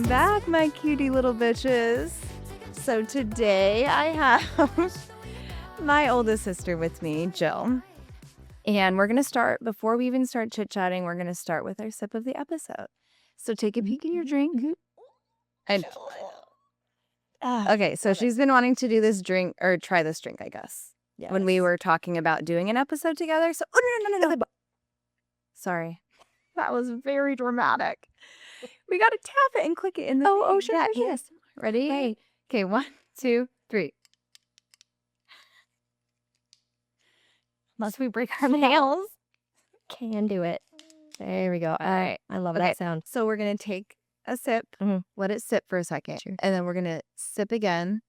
Welcome back, my cutie little bitches. So today I have my oldest sister with me, Jill. And we're going to start, before we even start chit-chatting, we're going to start with our sip of the episode. So take a peek at your drink. I know. Okay, so she's been wanting to do this drink, or try this drink, I guess. Yes. When we were talking about doing an episode together. So, no. Sorry. That was very dramatic. We got to tap it and click it in the thing. Oh, sure, yeah, sure. Yes. Ready? Right. Okay, 1, 2, 3. Unless we break our nails. Can do it. There we go. All right. I love that sound. So we're going to take a sip, let it sit for a second, cheers. And then we're going to sip again.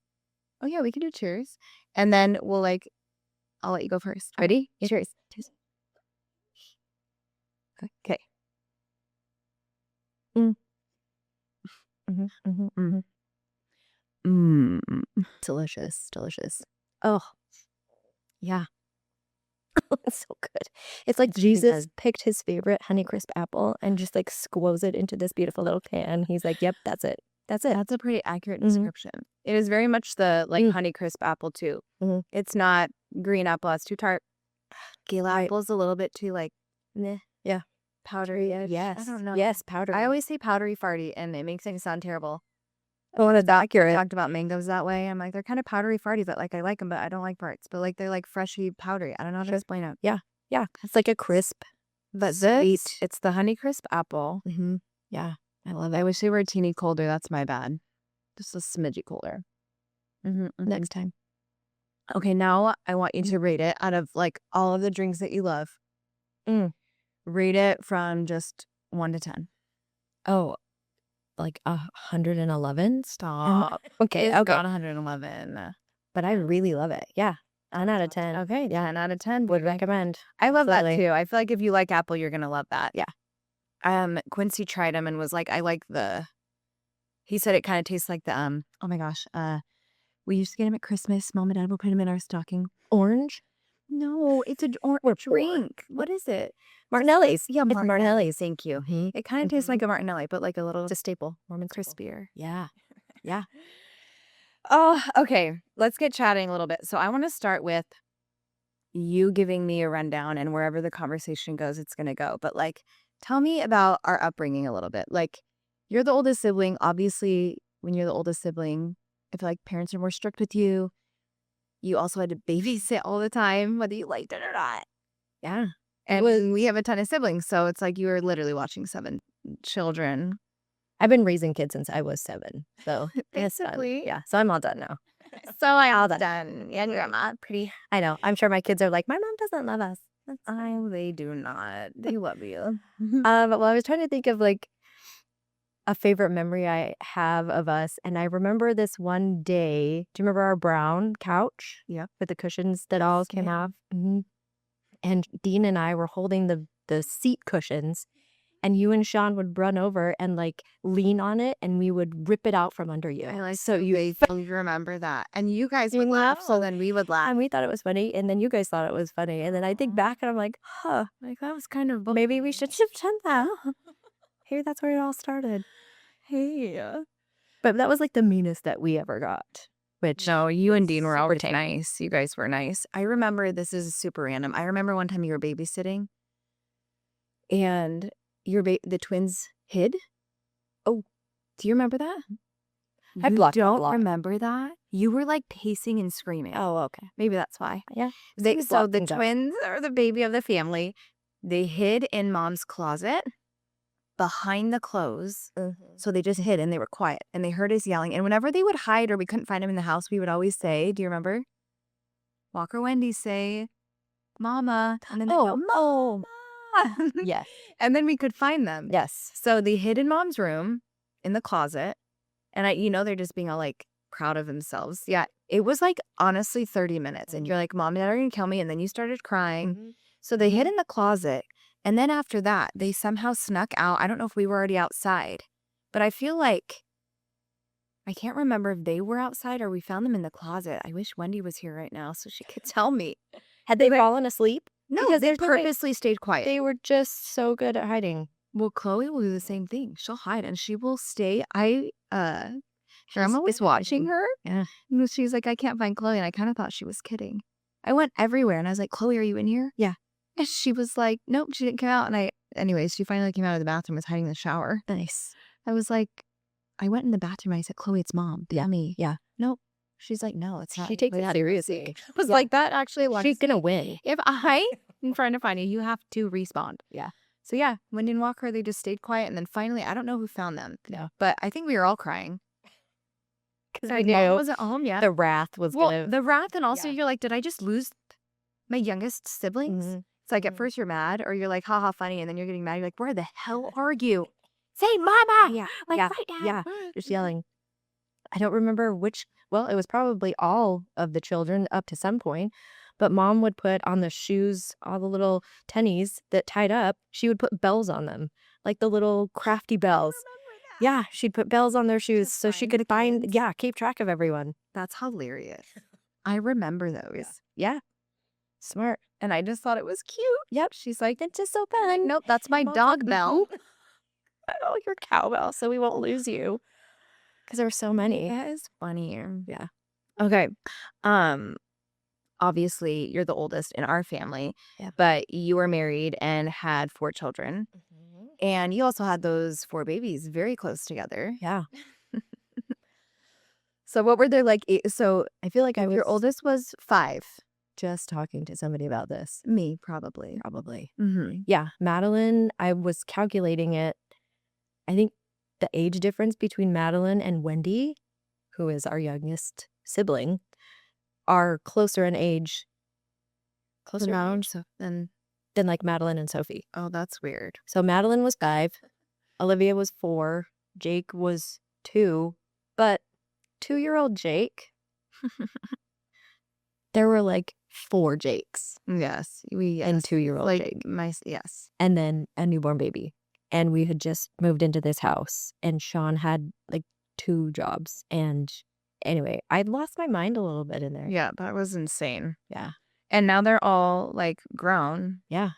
Oh, yeah, we can do cheers. And then we'll I'll let you go first. Ready? Yeah. Cheers. Okay. Delicious. Oh, yeah. It's so good. It's like Jesus picked his favorite Honeycrisp apple and just squoze it into this beautiful little can. He's like, yep, that's it. That's a pretty accurate description. It is very much the Honeycrisp apple too. It's not green apple. It's too tart. Gala apple is a little bit too meh. Yeah. Powdery. Yes. I don't know. Yes, powdery. I always say powdery farty and it makes things sound terrible. Oh, that's accurate. I talked about mangoes that way. I'm like, they're kind of powdery farty, but I like them, but I don't like parts. But they're freshy powdery. I don't know how to explain it. Yeah. Yeah. It's like a crisp. But sweet. It's the Honeycrisp apple. Yeah. I love it. I wish they were a teeny colder. That's my bad. Just a smidgy colder. Next time. Okay, now I want you to rate it out of all of the drinks that you love. Rate it from just 1 to 10. Oh, 111? Stop. Okay. It's got 111. But I really love it. Yeah. 10 out of 10. Okay. Yeah, 10 out of 10. Would recommend. I love that too. I feel like if you like apple, you're going to love that. Yeah. Quincy tried them and was like, I like he said it kind of tastes like the, oh my gosh. We used to get them at Christmas. Mom and Dad would put them in our stocking. Orange? No, it's an orange drink. What is it? Martinelli's. Yeah, it's Martinelli's. Thank you. It kind of tastes like a Martinelli, but a little. It's a staple. Mormon crispier. Yeah. Yeah. Oh, okay. Let's get chatting a little bit. So I want to start with you giving me a rundown, and wherever the conversation goes, it's going to go. But tell me about our upbringing a little bit. You're the oldest sibling. Obviously, when you're the oldest sibling, I feel like parents are more strict with you. You also had to babysit all the time, whether you liked it or not. Yeah. And we have a ton of siblings, so it's you were literally watching 7 children. I've been raising kids since I was 7. So basically. Yeah. So I'm all done now. So I'm all done. Yeah, you're not pretty. I know. I'm sure my kids are like, my mom doesn't love us. They do not. They love you. Well, I was trying to think of a favorite memory I have of us. And I remember this one day. Do you remember our brown couch? Yeah. With the cushions that all came off? And Dean and I were holding the seat cushions. And you and Sean would run over and lean on it, and we would rip it out from under you. So you remember that, and you guys would laugh. So then we would laugh, and we thought it was funny, and then you guys thought it was funny, and then I think back and I'm like, huh, that was kind of maybe we should have done that. Maybe that's where it all started. Hey, but that was the meanest that we ever got. Which no, you and Dean were always nice. You guys were nice. I remember, this is super random. I remember one time you were babysitting, and the twins hid. Oh, do you remember that? I blocked. Don't remember that? You were pacing and screaming. Oh, okay. Maybe that's why. Yeah. So the twins are the baby of the family. They hid in Mom's closet behind the clothes. So they just hid and they were quiet and they heard us yelling. And whenever they would hide or we couldn't find them in the house, we would always say, do you remember? Walker Wendy say, Mama. And then they go, Mama. Yes. And then we could find them. Yes. So they hid in Mom's room in the closet. And they're just being all proud of themselves. Yeah. It was honestly 30 minutes. And you're like, Mom and Dad are going to kill me. And then you started crying. So they hid in the closet. And then after that, they somehow snuck out. I don't know if we were already outside. But I feel I can't remember if they were outside or we found them in the closet. I wish Wendy was here right now so she could tell me. Had they fallen asleep? No, they purposely stayed quiet. They were just so good at hiding. Well, Chloe will do the same thing. She'll hide and she will stay. Grandma was She's watching her. Yeah. And she's like, I can't find Chloe. And I kind of thought she was kidding. I went everywhere and I was like, Chloe, are you in here? Yeah. And she was like, nope, she didn't come out. And anyways, she finally came out of the bathroom, was hiding in the shower. Nice. I was like, I went in the bathroom. I said, Chloe, it's mom. Yeah. Me. Yeah. Nope. She's like, no, it's not. She takes it Like, seriously. I was Yeah. like, that actually She's gonna win. If I'm trying to find you, you have to respond. Yeah. So yeah, when didn't walk her, they just stayed quiet. And then finally, I don't know who found them. No. But I think we were all crying. Because I I know wasn't home yet. the wrath was gonna. The wrath, and also Yeah. you're like, did I just lose my youngest siblings? Mhm. It's like at Mhm. first you're mad, or you're like, haha, funny, and then you're getting mad. You're like, where the hell are you? Say mama! Yeah. Like, Yeah. right now. Yeah. Just yelling. I don't remember which. Well, it was probably all of the children up to some point. But mom would put on the shoes, all the little tennies that tied up, she would put bells on them, like the little crafty bells. Yeah, she'd put bells on their shoes To so she find could the find, kids. yeah, keep track of everyone. That's hilarious. I remember those. Yeah. Smart. And I just thought it was cute. Yep. She's like, It's just so fun. nope, that's my Mom's dog like, bell. Oh, your cowbell, so we won't lose you. Because there were so many. That is funny. Yeah. Okay. Obviously, you're the oldest in our family, Yep. but you were married and had 4 children. And you also had those 4 babies very close together. Yeah. So what were they like? So I feel like I was your oldest was 5. just talking to somebody about this. Me, probably. Probably. Mm-hmm. Yeah. Madeline, I was calculating it. I think the age difference between Madeline and Wendy, who is our youngest sibling, are closer in age. Closer in age So then, than like Madeline and Sophie. oh, that's weird. So Madeline was 5, Olivia was 4, Jake was 2, but 2-year-old Jake, there were like 4 Jakes Yes, and 2-year-old like Jake, yes. and then a newborn baby. And we had just moved into this house, and Sean had like 2 jobs. And anyway, I lost my mind a little bit in there. Yeah, that was insane. Yeah. And now they're all like grown. Yeah.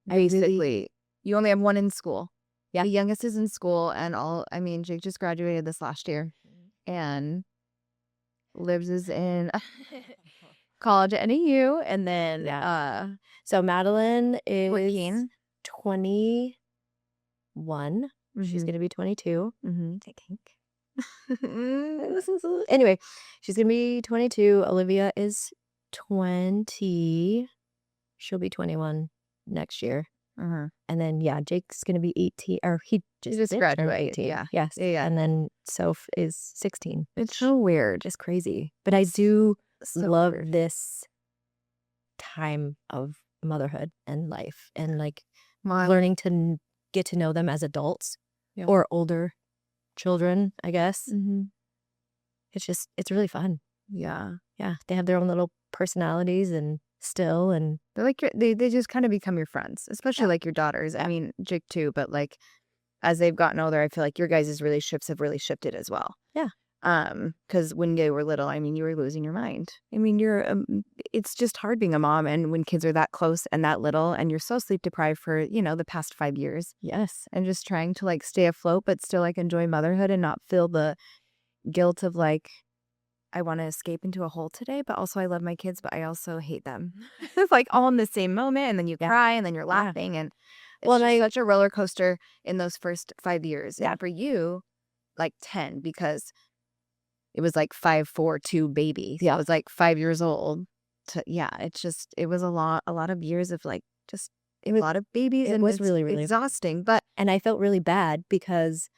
Basically, you only have one in school. Yeah. The youngest is in school, and Jake just graduated this last year, and Libs is in college at NAU, and then So Madeline is 14. 21. She's going to be 22, Mm-hmm. I think. Anyway, she's going to be 22. Olivia is 20. She'll be 21 next year. Uh-huh. And then, yeah, Jake's going to be 18. Or he just did turn graduated, 18. yeah. Yes. Yeah. And then Soph is 16. It's so weird. Just crazy. But I do So love weird. this time of motherhood and life and like Well, learning to get to know them as adults Yeah. or older children, I guess. mm-hmm. It's really fun. Yeah. Yeah. They have their own little personalities and They're like they just kind of become your friends, especially like your daughters. I mean, Jake too, but like as they've gotten older, I feel like your guys' relationships have really shifted as well. Yeah. Because when they were little, I mean, you were losing your mind. I mean, it's just hard being a mom, and when kids are that close and that little, and you're so sleep deprived for the past 5 years, yes. and just trying to like stay afloat, but still like enjoy motherhood and not feel the guilt of like, I want to escape into a hole today, but also I love my kids, but I also hate them. It's like all in the same moment, and then you cry, and then you're laughing, and it's Well, just such a roller coaster in those first 5 years. Yeah. And for you, like 10, because it was like 5, 4, 2 baby. So Yeah. I was like 5 years old. It was a lot of years of like just a lot of babies, it and was it's really, really exhausting. But And I felt really bad because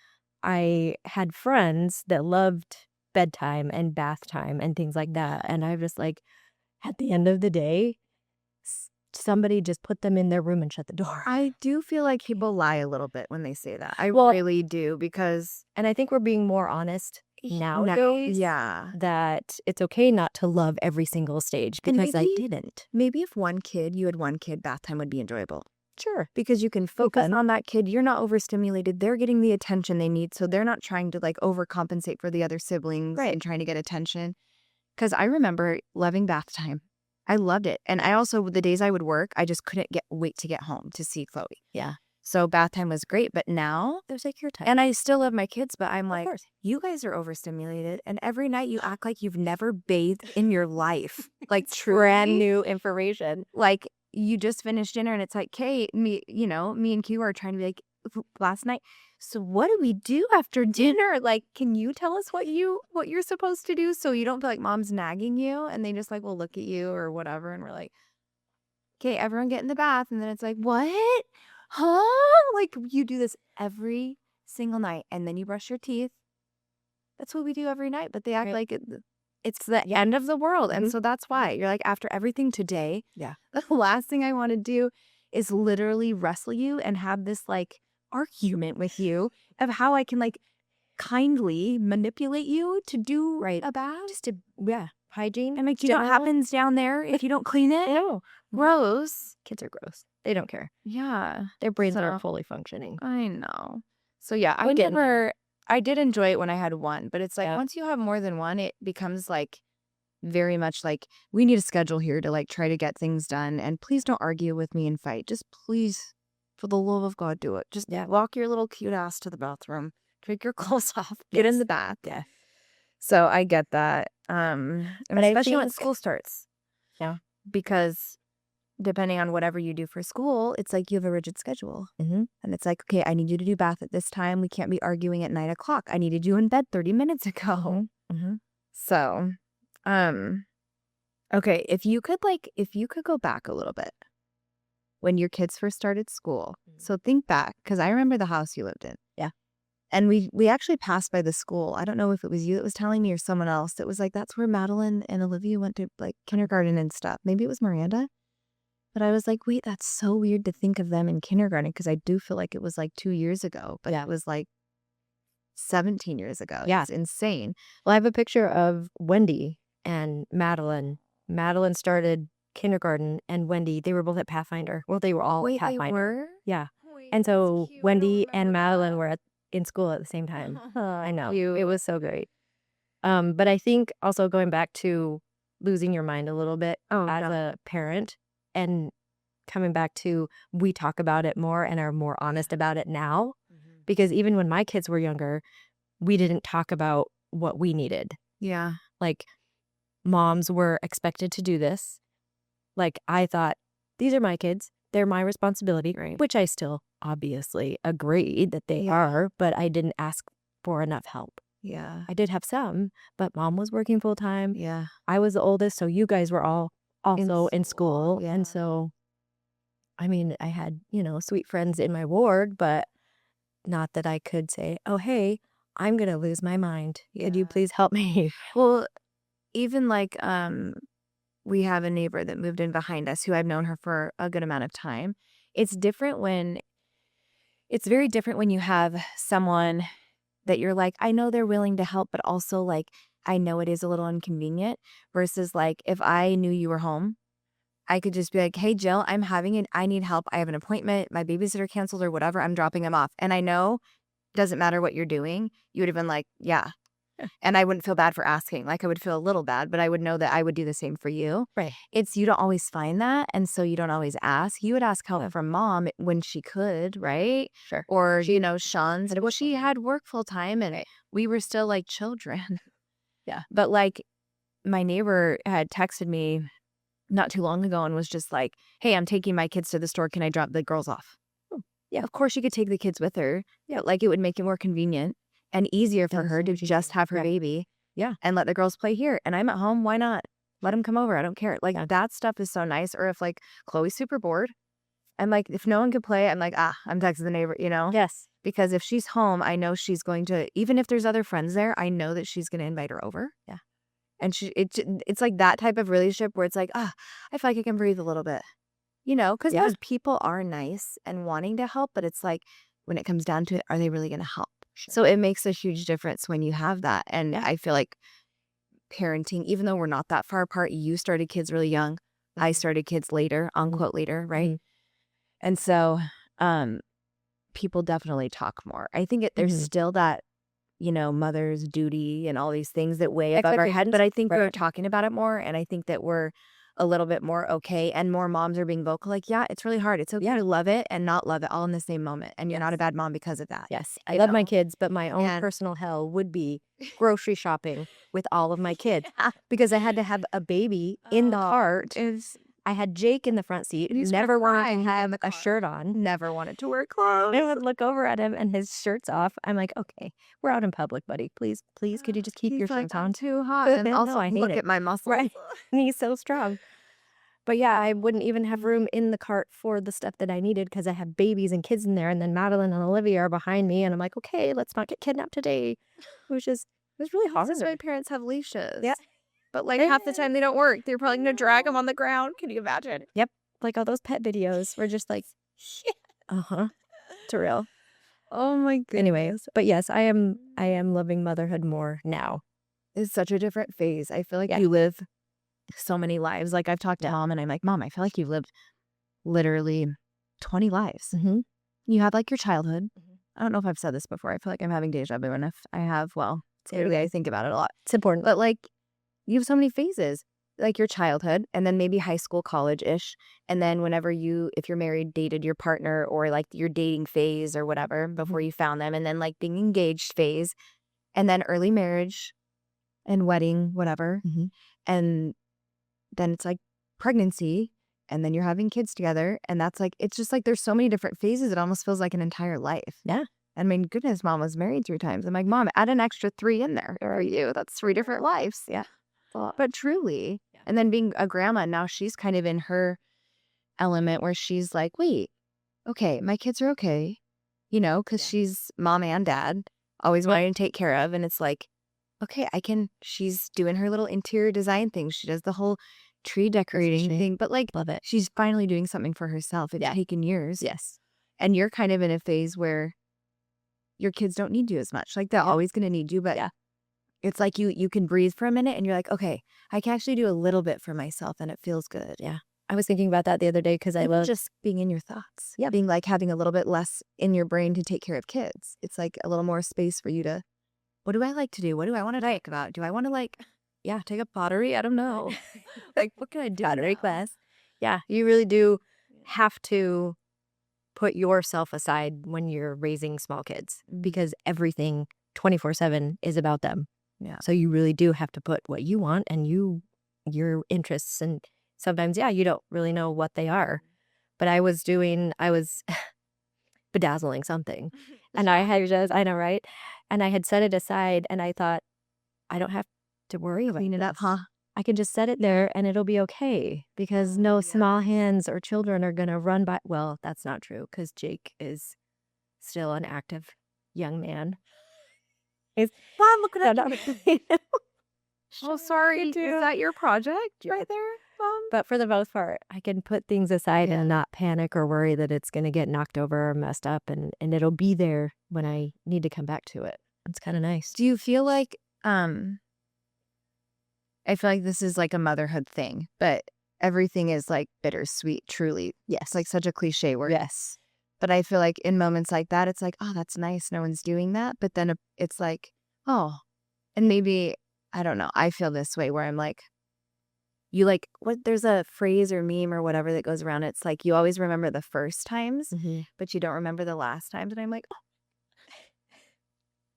I had friends that loved bedtime and bath time and things like that. And I was like, at the end of the day, somebody just put them in their room and shut the door. I do feel like people lie a little bit when they say that. I Well- really do, because And I think we're being more honest nowadays. yeah. That it's okay not to love every single stage And because I maybe- didn't. Maybe if you had one kid, bath time would be enjoyable. Sure. Because you can focus fun. on that kid. You're not overstimulated. They're getting the attention they need. So they're not trying to like overcompensate for the other siblings Right. and trying to get attention. Because I remember loving bath time. I loved it. And I also, the days I would work, I just couldn't wait to get home to see Chloe. Yeah. So bath time was great, but now, There's like your time. and I still love my kids, but I'm Of like, course. you guys are overstimulated, and every night you act like you've never bathed in your life. Like Brand truly, new information. like you just finished dinner and it's like, Kate, me and Q are trying to be like, last night. So what do we do after dinner? Like, can you tell us what you're supposed to do so you don't feel like mom's nagging you? And they just like will look at you or whatever, and we're like, okay, everyone get in the bath, and then it's like, what? Huh? Like you do this every single night, and then you brush your teeth. That's what we do every night, but they act like it's the end of the world. And so that's why you're like, after everything today, the last thing I want to do is literally wrestle you and have this like argument with you of how I can like kindly manipulate you to do a bath. Just to, hygiene. And like, do you know what happens down there if you don't clean it? No. Gross. Kids are gross. They don't care. Yeah. Their brains aren't fully functioning. I know. So yeah, Again. I did enjoy it when I had one, but it's like Yeah. once you have more than one, it becomes like very much like we need a schedule here to like try to get things done. And please don't argue with me and fight. Just please, for the love of God, do it. Just walk your little cute ass to the bathroom, take your clothes off, get in the bath. Yeah. So I get that. And especially when school starts. Yeah. Because depending on whatever you do for school, it's like you have a rigid schedule. Mm-hmm. And it's like, okay, I need you to do bath at this time. We can't be arguing at 9 o'clock. I needed you in bed 30 minutes ago. Mm-hmm. So, okay, if you could go back a little bit when your kids first started school. So think back, because I remember the house you lived in. Yeah. And we actually passed by the school. I don't know if it was you that was telling me or someone else that was like, that's where Madeline and Olivia went to like kindergarten and stuff. Maybe it was Miranda. But I was like, wait, that's so weird to think of them in kindergarten, because I do feel like it was like 2 years ago, but it was like 17 years ago. Yeah. It's insane. Well, I have a picture of Wendy and Madeline. Madeline started kindergarten, and Wendy, they were both at Pathfinder. Well, they were all at Pathfinder. They were? Yeah. Wait, And so that's cute. I Wendy don't and remember Madeline that. were in school at the same time. I know. Cute. It was so great. But I think also going back to losing your mind a little bit as a parent, and coming back to, we talk about it more and are more honest about it now. Because even when my kids were younger, we didn't talk about what we needed. Yeah. Like, moms were expected to do this. Like, I thought, these are my kids. They're my responsibility, Right. which I still obviously agree that they are, but I didn't ask for enough help. Yeah. I did have some, but mom was working full time. Yeah. I was the oldest, so you guys were all also in school. Yeah. And so, I mean, I had, sweet friends in my ward, but not that I could say, oh, hey, I'm going to lose my mind. Could you please help me? Well, even like we have a neighbor that moved in behind us who I've known her for a good amount of time. It's very different when you have someone that you're like, I know they're willing to help, but also like, I know it is a little inconvenient, versus like, if I knew you were home, I could just be like, hey, Jill, I need help. I have an appointment. My babysitter canceled or whatever. I'm dropping him off. And I know it doesn't matter what you're doing. You would have been like, yeah. And I wouldn't feel bad for asking. Like, I would feel a little bad, but I would know that I would do the same for you. Right. You don't always find that. And so you don't always ask. You would ask help from mom when she could, right? Sure. Or, Sean's. Well, she had work full time and we were still like children. Yeah. But like, my neighbor had texted me not too long ago and was just like, hey, I'm taking my kids to the store. Can I drop the girls off? Yeah, of course you could take the kids with her. Yeah. But like, it would make it more convenient and easier for her to just have her baby. Yeah. And let the girls play here. And I'm at home. Why not? Let them come over. I don't care. Like, that stuff is so nice. Or if like Chloe's super bored, I'm like, if no one could play, I'm like, I'm texting the neighbor, Yes. Because if she's home, I know she's going to, even if there's other friends there, I know that she's going to invite her over. Yeah. And it's like that type of relationship where it's like, I feel like I can breathe a little bit, because those people are nice and wanting to help, but it's like, when it comes down to it, are they really going to help? Sure. So it makes a huge difference when you have that. And I feel like parenting, even though we're not that far apart, you started kids really young. I started kids later, unquote later, right? And so people definitely talk more. I think there's still that, mother's duty and all these things that weigh above our head. But I think we're talking about it more. And I think that we're a little bit more okay, and more moms are being vocal. Like, yeah, it's really hard. It's okay to love it and not love it all in the same moment. And you're not a bad mom because of that. Yes. I love my kids, but my own personal hell would be grocery shopping with all of my kids because I had to have a baby in the cart. I had Jake in the front seat, never wanted to have a shirt on. Never wanted to wear clothes. I would look over at him and his shirt's off. I'm like, okay, we're out in public, buddy. Please, could you just keep your shirts on? Too hot. And also, I hate look it. at my muscles. Right. And he's so strong. But yeah, I wouldn't even have room in the cart for the stuff that I needed because I have babies and kids in there. And then Madeline and Olivia are behind me. And I'm like, okay, let's not get kidnapped today. It was really hard. This is why parents have leashes. Yeah. But like half the time they don't work. They're probably going to drag them on the ground. Can you imagine? Yep. Like all those pet videos were just like, it's real. Oh my goodness. Anyways, but yes, I am loving motherhood more now. It's such a different phase. I feel like you live so many lives. Like I've talked to Mom and I'm like, Mom, I feel like you've lived literally 20 lives. Mm-hmm. You had like your childhood. I don't know if I've said this before. I feel like I'm having deja vu, and if I have, well, clearly I think about it a lot. It's important. But like you have so many phases, like your childhood, and then maybe high school, college-ish, and then whenever if you're married, dated your partner, or like your dating phase or whatever before you found them, and then like being engaged phase, and then early marriage and wedding, whatever. And then it's like pregnancy, and then you're having kids together, and that's like, it's just like there's so many different phases. It almost feels like an entire life. Yeah. I mean, goodness, Mom was married 3 times. I'm like, Mom, add an extra 3 in there for you. That's 3 different lives. Yeah. But truly. Yeah. And then being a grandma, now she's kind of in her element where she's like, wait, okay, my kids are okay, because she's mom and dad, always wanting to take care of. And it's like, okay, she's doing her little interior design thing. She does the whole tree decorating thing, but like, love it. She's finally doing something for herself. It's taken years. Yes. And you're kind of in a phase where your kids don't need you as much. Like they're always going to need you, but it's like you can breathe for a minute and you're like, okay, I can actually do a little bit for myself and it feels good. Yeah. I was thinking about that the other day because I love just being in your thoughts. Yeah. Being like having a little bit less in your brain to take care of kids. It's like a little more space for you to, what do I like to do? What do I want to talk about? Do I want to take up pottery? I don't know. Like, what can I do? Pottery class. Yeah. You really do have to put yourself aside when you're raising small kids because everything 24/7 is about them. Yeah. So you really do have to put what you want and your interests, and sometimes you don't really know what they are. But I was bedazzling something and I know, right? And I had set it aside and I thought, I don't have to worry about clean it up, huh? I can just set it there and it'll be okay because no small hands or children are going to run by. Well, that's not true because Jake is still an active young man. Mom, look at that. Oh, sorry. Is that your project right there, Mom? But for the most part, I can put things aside and not panic or worry that it's going to get knocked over or messed up, and it'll be there when I need to come back to it. It's kind of nice. Do you feel like, I feel like this is like a motherhood thing, but everything is like bittersweet, truly. Yes. Like such a cliche word. Yes. But I feel like in moments like that, it's like, oh, that's nice. No one's doing that. But then it's like, oh, and maybe, I don't know. I feel this way where I'm like, there's a phrase or meme or whatever that goes around. It's like, you always remember the first times, but you don't remember the last times. And I'm like, oh.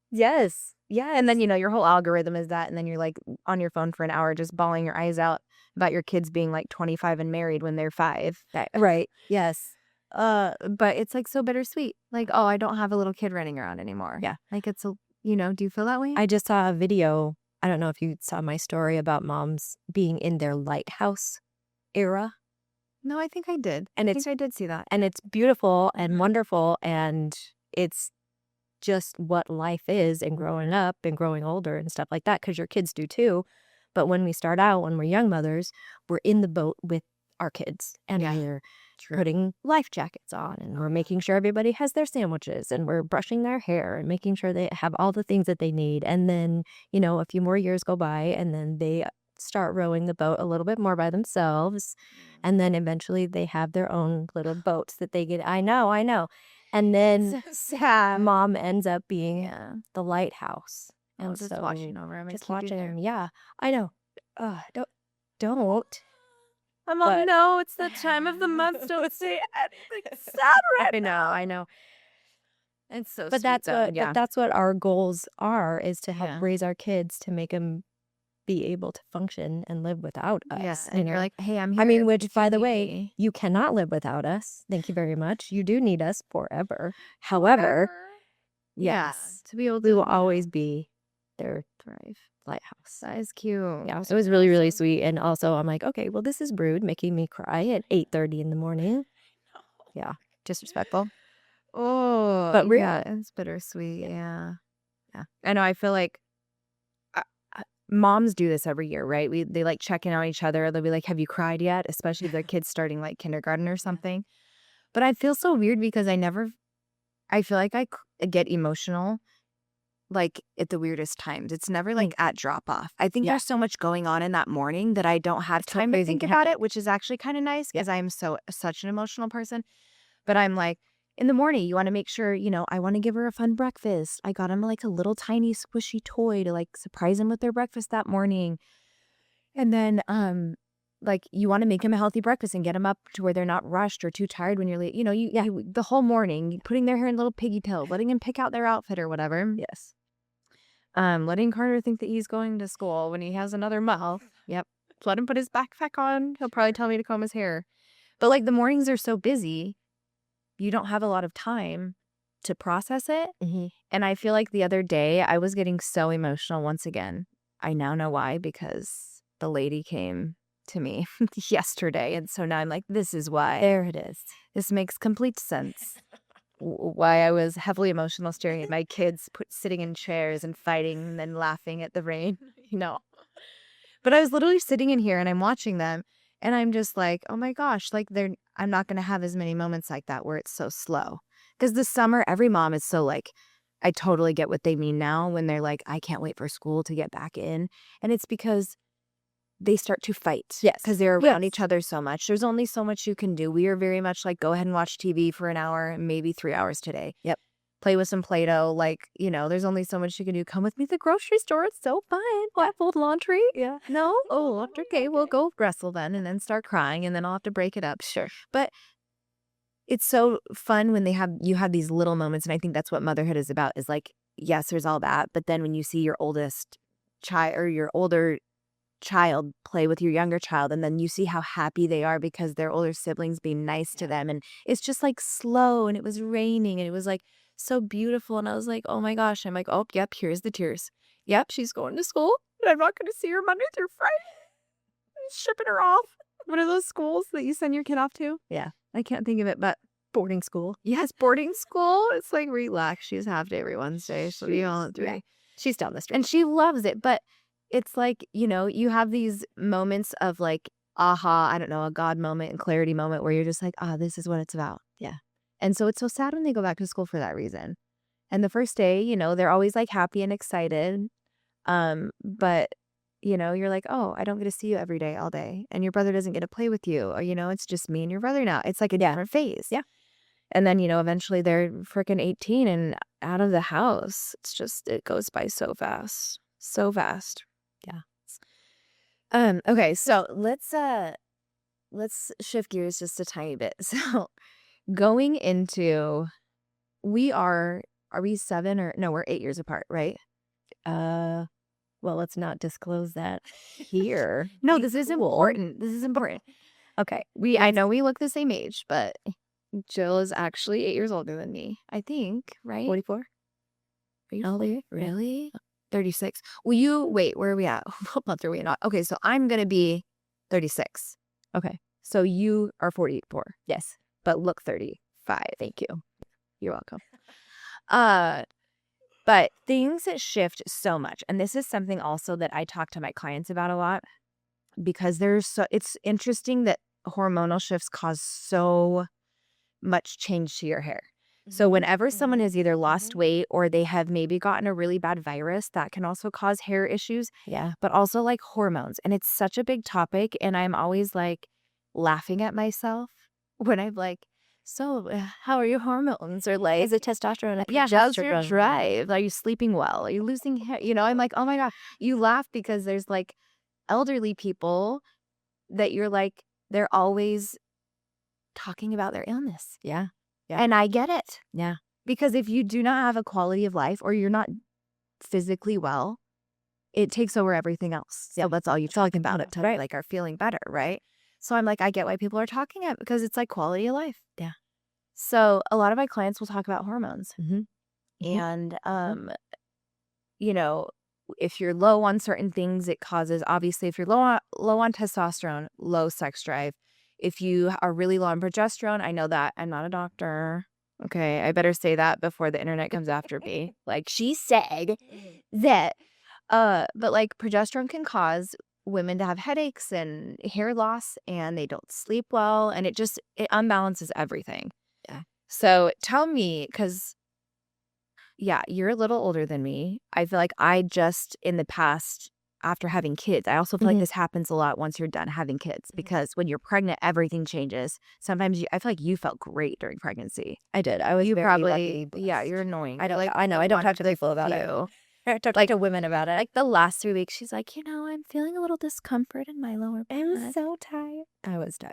Yes. Yeah. And then, your whole algorithm is that. And then you're like on your phone for an hour, just bawling your eyes out about your kids being like 25 and married when they're 5. Right. Yes. But it's like so bittersweet. Like, oh, I don't have a little kid running around anymore. Yeah. Like it's do you feel that way? I just saw a video. I don't know if you saw my story about moms being in their Lighthouse era. No, I think I did. And I think I did see that. And it's beautiful and wonderful. And it's just what life is and growing up and growing older and stuff like that, because your kids do too. But when we start out, when we're young mothers, we're in the boat with our kids and we're putting life jackets on and we're making sure everybody has their sandwiches and we're brushing their hair and making sure they have all the things that they need. And then, a few more years go by and then they start rowing the boat a little bit more by themselves. And then eventually they have their own little boats that they get. I know. And then mom ends up being the lighthouse. And just so watching over him. Just watching him. Yeah, I know. Don't. I'm all, no, it's the time of the month. Don't say anything sad right I know. It's so But sweet, though. that's what our goals are, is to help raise our kids to make them be able to function and live without us. Yeah, and you're like, hey, I'm here. I mean, which, by the way, you cannot live without us. Thank you very much. You do need us forever. However, yes, to be able we to will always be there. thrive. Lighthouse. That is cute. Yeah, it was really, really sweet. And also, I'm like, okay, well, this is Brood making me cry at 8:30 in the morning. Yeah, disrespectful. Oh, But real. yeah, it's bittersweet. Yeah. I know. I feel like moms do this every year, right? They like check in on each other. They'll be like, have you cried yet? Especially if their kids starting like kindergarten or something. But I feel so weird because I feel like I get emotional like at the weirdest times. It's never like at drop off. I think there's so much going on in that morning that I don't have time to think about it, which is actually kind of nice because I'm such an emotional person. But I'm like, in the morning, you want to make sure, I want to give her a fun breakfast. I got him like a little tiny squishy toy to like surprise him with their breakfast that morning. And then, like you want to make him a healthy breakfast and get them up to where they're not rushed or too tired when you're late. The whole morning, putting their hair in little piggy tails, letting him pick out their outfit or whatever. Yes. Letting Carter think that he's going to school when he has another month. Yep. Let him put his backpack on. He'll probably tell me to comb his hair. But like the mornings are so busy, you don't have a lot of time to process it. Mm-hmm. And I feel like the other day I was getting so emotional once again. I now know why, because the lady came to me yesterday. And so now I'm like, this is why. There it is. This makes complete sense. Why I was heavily emotional staring at my kids sitting in chairs and fighting and then laughing at the rain. But I was literally sitting in here and I'm watching them and I'm just like, oh my gosh, like I'm not going to have as many moments like that where it's so slow. Because this summer, every mom is so like, I totally get what they mean now when they're like, I can't wait for school to get back in. And it's because they start to fight. Yes. Because they're around each other so much. There's only so much you can do. We are very much like, go ahead and watch TV for an hour, maybe 3 hours today. Yep. Play with some Play-Doh. Like, there's only so much you can do. Come with me to the grocery store. It's so fun. Oh, I fold laundry. Yeah. No? Oh, okay. We'll go wrestle then and then start crying and then I'll have to break it up. Sure. But it's so fun when you have these little moments. And I think that's what motherhood is about, is like, yes, there's all that. But then when you see your oldest child or your older child play with your younger child, and then you see how happy they are because their older siblings being nice to them, and it's just like slow, and it was raining and it was like so beautiful, and I was like, oh my gosh. I'm like, oh yep, here's the tears. Yep, she's going to school and I'm not going to see her Monday through Friday. I'm shipping her off. One of those schools that you send your kid off to. Yeah. I can't think of it, but boarding school. Yes, boarding school. It's like relax. She's half day every Wednesday. She'll be on at 3. Yeah. She's down the street. And she loves it. But it's like, you have these moments of like, aha, I don't know, a God moment and clarity moment where you're just like, this is what it's about. Yeah. And so it's so sad when they go back to school for that reason. And the first day, they're always like happy and excited. But, you're like, oh, I don't get to see you every day, all day. And your brother doesn't get to play with you. Or, it's just me and your brother now. It's like a different phase. Yeah. And then, eventually they're freaking 18 and out of the house. It's just, it goes by so fast. So fast. Yeah. Okay, so let's shift gears just a tiny bit. So going into, are we 7 or no, we're 8 years apart, right? Well, let's not disclose that here. No, this is important. This is important. Okay. I know we look the same age, but Jill is actually 8 years older than me, I think, right? 44? Are you Elder? really? 36. Wait, where are we at? What month are we not? Okay, so I'm going to be 36. Okay. So you are 44, Yes. but look 35. Thank you. You're welcome. But things shift so much. And this is something also that I talk to my clients about a lot, because it's interesting that hormonal shifts cause so much change to your hair. So whenever someone has either lost weight or they have maybe gotten a really bad virus, that can also cause hair issues. Yeah. But also like hormones. And it's such a big topic. And I'm always like laughing at myself when I'm like, so how are your hormones? Or like, Is it testosterone? how's your drive? Are you sleeping well? Are you losing hair? I'm like, oh my God. You laugh because there's like elderly people that you're like, they're always talking about their illness. Yeah. Yeah. And I get it. Yeah. Because if you do not have a quality of life or you're not physically well, it takes over everything else. So that's all you talk about it, Right. like are feeling better, right? So I'm like, I get why people are talking about it because it's like quality of life. Yeah. So a lot of my clients will talk about hormones. Mhm. And, you know, if you're low on certain things, it causes, obviously, if you're low on testosterone, low sex drive. If you are really low on progesterone, I know that. I'm not a doctor. Okay, I better say that before the internet comes after me. Like, she said that, but like progesterone can cause women to have headaches and hair loss, and they don't sleep well, and it unbalances everything. Yeah. So tell me, because yeah, you're a little older than me. I feel like I just, in the past, after having kids, I also feel like this happens a lot once you're done having kids, because when you're pregnant, everything changes. Sometimes I feel like you felt great during pregnancy. I did. I was You very probably, lucky, yeah, blessed. you're annoying. I know. Like, I know. I don't talk to people about it. I talk to women about it. Like the last 3 weeks, she's like, I'm feeling a little discomfort in my lower back. I'm so tired. I was tired.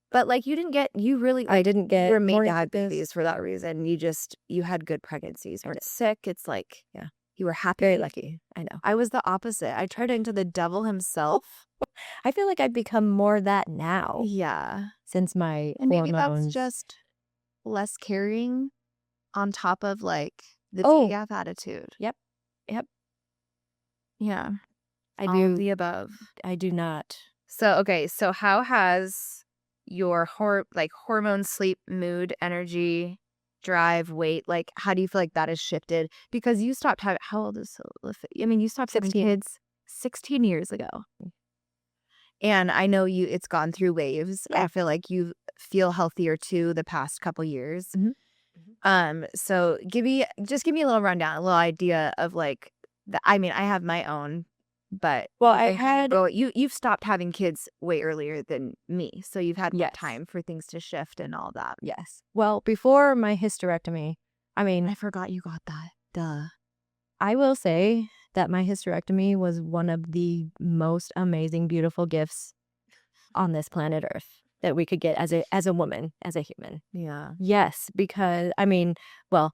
But like I didn't get. you were made to have babies for that reason. You had good pregnancies. You weren't sick. It's like, Yeah. You were happy. Very lucky. I know. I was the opposite. I turned into the devil himself. I feel like I've become more that now Yeah. since my And maybe hormones. that's just less caring on top of like the Oh. BF attitude. Yep. Yeah. I All do. of the above. I do not. So, okay. So how has your hormone, sleep, mood, energy, drive, weight, like how do you feel like that has shifted? Because you stopped having, how old is Sophie? I mean, you stopped having 16. kids 16 years ago. And I know it's gone through waves. Yeah. I feel like you feel healthier too the past couple years. So give me a little rundown, a little idea of like I mean, I have my own, but you've stopped having kids way earlier than me, so you've had more time for things to shift and all that. Yes. Well, before my hysterectomy, I mean, I forgot you got that. Duh. I will say that my hysterectomy was one of the most amazing, beautiful gifts on this planet Earth that we could get as a woman, as a human. Yeah. Yes, because I mean, well,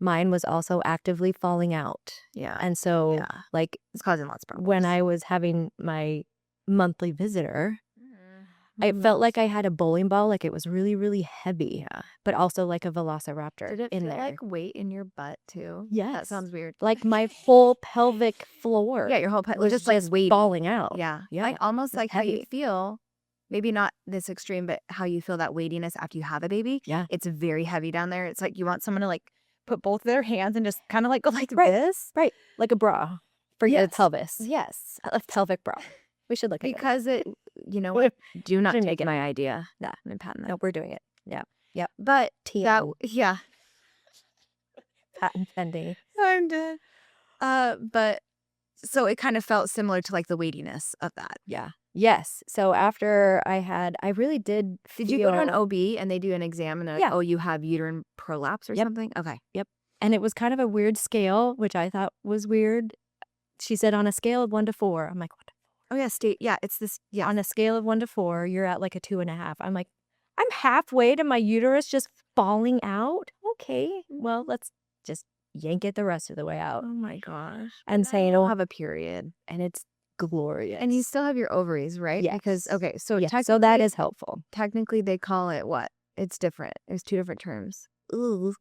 mine was also actively falling out. Yeah. And so like it's causing lots of problems. when I was having my monthly visitor, I felt like I had a bowling ball, like it was really, really heavy. Yeah. But also like a velociraptor Did it in feel there. like weight in your butt too? Yes. That sounds weird. Like my whole pelvic floor. Yeah, your whole was just like weight falling out. Yeah. Yeah. Like almost like how you heavy. feel. Maybe not this extreme, but how you feel that weightiness after you have a baby. Yeah. It's very heavy down there. It's like you want someone to like put both their hands and just kind of like go like Right. this. Right. Like a bra for your pelvis. Yes. A pelvic bra. We should look at Because it, do not Shouldn't take make it. my idea. Nah. I'm patent No, we're doing it. Yeah. Yep. But TM. Patent pending. I'm dead. But so it kind of felt similar to like the weightiness of that. Yeah. Yes. So after I really did. Did you go to an OB and they do an exam and Yeah. you have uterine prolapse or something? Okay. Yep. And it was kind of a weird scale, which I thought was weird. She said on a scale of 1 to 4. I'm like, what? Oh yeah, it's this. Yeah, on a scale of 1 to 4, you're at like a 2.5. I'm like, I'm halfway to my uterus just falling out. Okay, well, let's just yank it the rest of the way out. Oh my gosh. And saying, you'll have a period. and it's glorious. And you still have your ovaries, right? Yes. Because, okay, so so that is helpful. technically they call it what? It's different. There's 2 different terms. Ooh,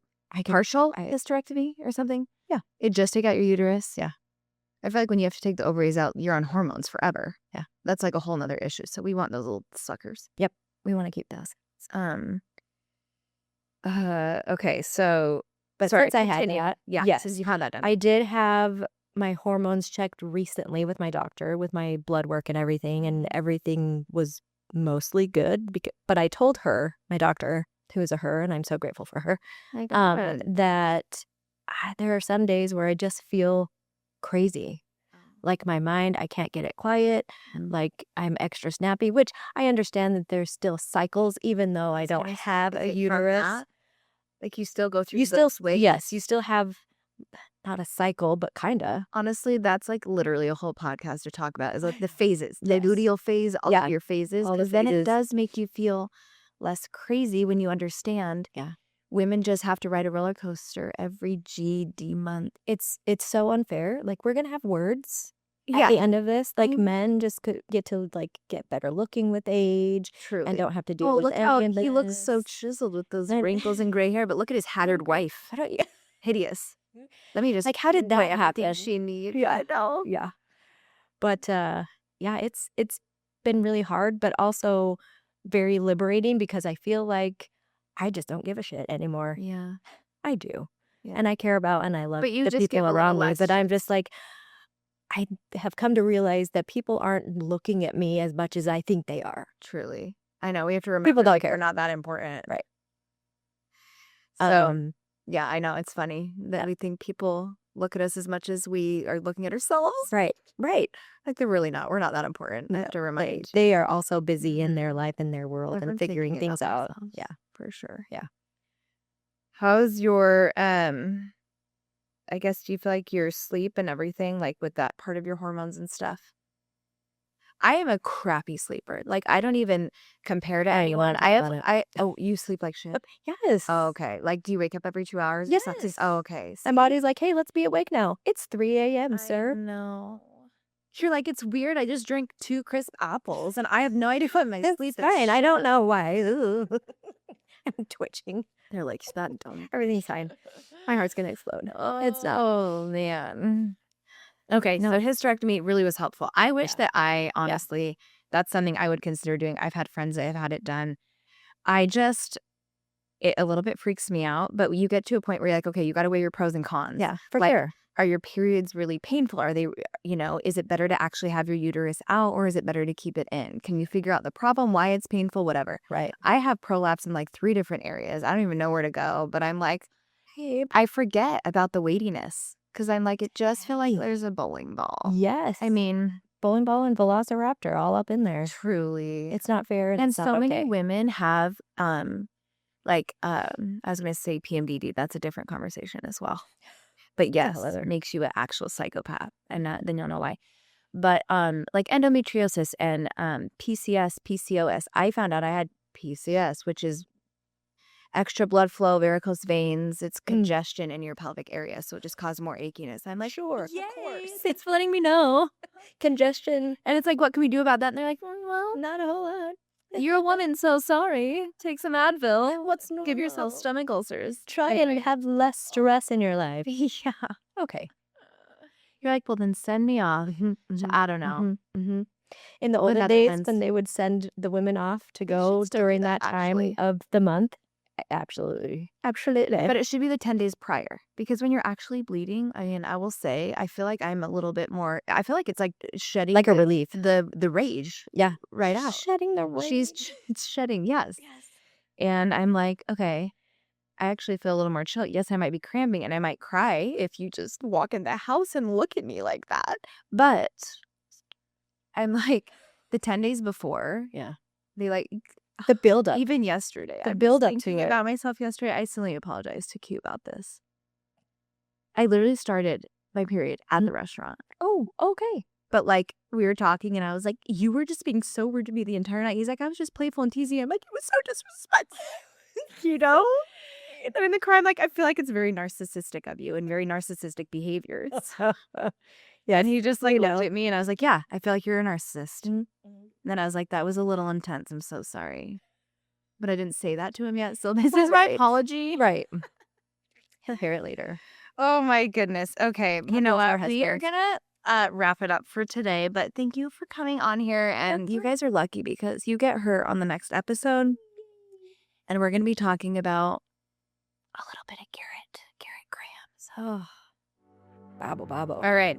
Partial hysterectomy or something? Yeah. It just take out your uterus? Yeah. I feel like when you have to take the ovaries out, you're on hormones forever. Yeah. That's like a whole nother issue. So we want those little suckers. Yep. We want to keep those. Okay, so But sorry, since I had continue. that, Yeah, yes, since you've had that done. I did have my hormones checked recently with my doctor, with my blood work and everything was mostly good. But I told her, my doctor, who is a her, and I'm so grateful for her, that there are some days where I just feel crazy. Like my mind, I can't get it quiet. Like I'm extra snappy, which I understand that there's still cycles, even though I don't have a uterus. Like you still go through You still, waves? yes, you still have not a cycle, but kinda. Honestly, that's like literally a whole podcast to talk about is like the phases, the Yes. luteal phase, all Yeah. of your phases. All the Because then it phases. does make you feel less crazy when you understand. Yeah. Women just have to ride a roller coaster every GD month. It's so unfair. Like, we're gonna have words at Yeah, the end of this. Like, Mhm. men just could get to, like, get better looking with age truly. and don't have to deal Oh, with look how any of he looks so this. chiseled with those And- wrinkles and gray hair, but look at his hattered wife. I don't Hideous. Let me just Like, how did that put everything happen? she needs. Yeah. I know. Yeah. But, yeah, it's been really hard, but also very liberating because I feel like I just don't give a shit anymore. Yeah. I do. Yeah. And I care about and I love But you the just give people a little around me, less but I'm shit. just like, I have come to realize that people aren't looking at me as much as I think they are. Truly. I know. We have to remember People don't we're care. not that important. Right. So, yeah, I know. It's funny that Yeah. we think people look at us as much as we are looking at ourselves. Right. Like they're really not. We're not that important. I have to No, remind. they are also busy in their life and their world Everyone's and figuring thinking things about out. themselves. Yeah. For sure. Yeah. How's your I guess, do you feel like your sleep and everything, like with that part of your hormones and stuff? I am a crappy sleeper. Like I don't even compare to I anyone. wanna talk about it. Oh, you sleep like shit. Yes. Oh, okay. Like, do you wake up every 2 hours? or something? Yes. Oh, okay. My body's like, hey, let's be awake now. It's 3 a.m., sir. No. You're like, it's weird. I just drank 2 crisp apples and I have no idea what my It's sleep is. fine. I don't know why. Ugh. I'm twitching. They're like, "You're that dumb." Everything's fine. My heart's gonna explode. It's not. Oh, man. Okay, so hysterectomy really was helpful. I wish Yeah. that I honestly, that's something I would consider doing. I've had friends that have had it done. It a little bit freaks me out, but you get to a point where you're like, okay, you got to weigh your pros and cons. Yeah, for Like, sure. Are your periods really painful? Are they, is it better to actually have your uterus out or is it better to keep it in? Can you figure out the problem, why it's painful, whatever? Right. I have prolapse in like 3 different areas. I don't even know where to go, but I'm like, Hey. I forget about the weightiness because I'm like, it just feel like there's a bowling ball. Yes. I mean, bowling ball and velociraptor all up in there. truly. It's not fair. And it's so not many okay. women have, I was going to say PMDD. That's a different conversation as well. But yes, Other. makes you an actual psychopath. And then you'll know why. But like endometriosis and PCS, PCOS, I found out I had PCS, which is extra blood flow, varicose veins. It's congestion in your pelvic area. So it just causes more achiness. I'm like, sure, Yay. of course. It's letting me know. Congestion. And it's like, what can we do about that? And they're like, well, Not a whole lot. you're a woman, so sorry. Take some Advil. What's normal? Give yourself stomach ulcers. Try and have less stress in your life. Yeah. Okay. You're like, well, then send me off. So I don't know. In the Well, olden that days, depends. when they would send the women off to go still do during that, that time actually. of the month, absolutely. But it should be the 10 days prior because when you're actually bleeding, I mean, I will say, I feel like I'm a little bit more, I feel like it's like shedding like a relief. the rage Yeah. right out. Shedding the rage. It's shedding, yes. And I'm like, okay, I actually feel a little more chill. Yes, I might be cramping and I might cry if you just walk in the house and look at me like that. But I'm like, the 10 days before, Yeah. they like, The buildup. even yesterday, The I'm build up thinking to it. about myself yesterday. I still apologize to Q about this. I literally started my period at the restaurant. Oh, okay. But like we were talking and I was like, you were just being so rude to me the entire night. He's like, I was just playful and teasing. I'm like, it was so disrespectful. And in the crime, like I feel like it's very narcissistic of you and very narcissistic behaviors. Yeah, and he just like looked at me and I was like, yeah, I feel like you're a narcissist. And then I was like, that was a little intense. I'm so sorry. But I didn't say that to him yet. So this is my apology. Right. He'll hear it later. Oh my goodness. Okay. You know our what? We are husbands. gonna wrap it up for today, but thank you for coming on here. And you guys are lucky because you get her on the next episode. And we're gonna be talking about a little bit of Garrett Graham. So Babble, babble. all right.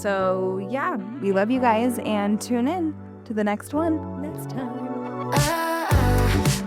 So yeah, we love you guys and tune in to the next one. Next time. Ah, ah.